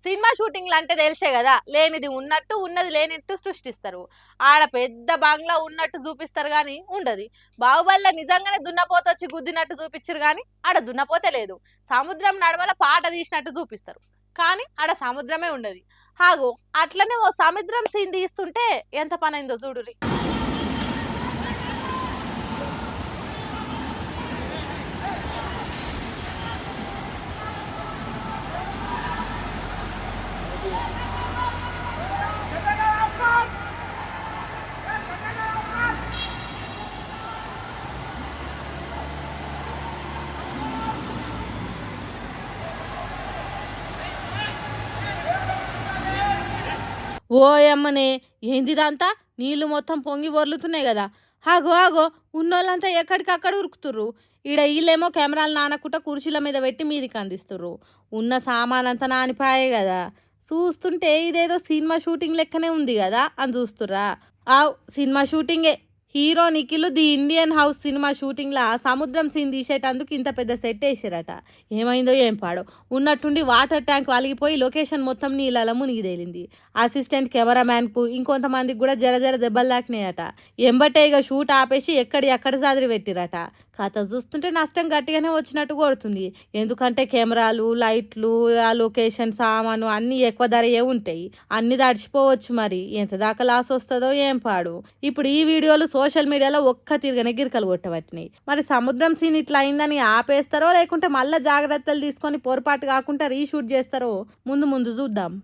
Cinema షూటింగ్లు అంటే తెలిసే కదా, లేనిది ఉన్నట్టు ఉన్నది లేనిట్టు సృష్టిస్తారు. ఆడ పెద్ద బంగ్లా ఉన్నట్టు చూపిస్తారు కానీ ఉండదు. బాహుబలిలో నిజంగానే దున్నపోత వచ్చి గుద్దినట్టు చూపించారు కానీ ఆడ దున్నపోతే లేదు. సముద్రం నడమల పాట తీసినట్టు చూపిస్తారు కానీ ఆడ సముద్రమే ఉండదు. హాగో అట్లనే ఓ సముద్రం సీన్ తీస్తుంటే ఎంత పని అయిందో చూడురి. ఓయమ్మనే ఏందిదంతా నీళ్లు మొత్తం పొంగి వర్లుతున్నాయి కదా. ఆగో ఆగో ఉన్నోళ్ళంతా ఎక్కడికక్కడ ఉరుకుతుర్రు. ఈడ వీళ్ళేమో కెమెరాలు నానకుండా కుర్చీల మీద పెట్టి మీదికి అందిస్తుర్రు. ఉన్న సామాన్ అంతా నానిపాయే కదా. చూస్తుంటే ఇదేదో సినిమా షూటింగ్ లెక్కనే ఉంది కదా అని చూస్తుర్రా. సినిమా షూటింగే. Hero Nikhil the Indian house cinema షూటింగ్లా సముద్రం సీన్ తీసేటందుకు ఇంత పెద్ద సెట్ వేసారట. ఏమైందో ఏం పాడో ఉన్నట్టుండి వాటర్ ట్యాంక్ వలిగిపోయి లొకేషన్ మొత్తం నీళ్ళలో మునిగి తేలింది. అసిస్టెంట్ కెమెరామ్యాన్కు ఇంకొంతమందికి కూడా జర జర దెబ్బలు తాకినాయట. ఎంబటే ఇక షూట్ ఆపేసి ఎక్కడ సాదిరి పెట్టిరట. కథ చూస్తుంటే నష్టం గట్టిగానే వచ్చినట్టు కొడుతుంది. ఎందుకంటే కెమెరాలు, లైట్లు, ఆ లొకేషన్, సామాను అన్నీ ఎక్కువ ధరయే ఉంటాయి. అన్ని దడిచిపోవచ్చు. మరి ఎంత దాకా లాస్ వస్తుందో ఏం పాడు. ఇప్పుడు ఈ వీడియోలు సోషల్ మీడియాలో ఒక్క తిరగనే గిరికలు కొట్టబట్టినాయి. మరి సముద్రం సీన్ ఇట్లా అయిందని ఆపేస్తారో లేకుంటే మళ్ళీ జాగ్రత్తలు తీసుకొని పొరపాటు కాకుండా రీషూట్ చేస్తారో ముందు ముందు చూద్దాం.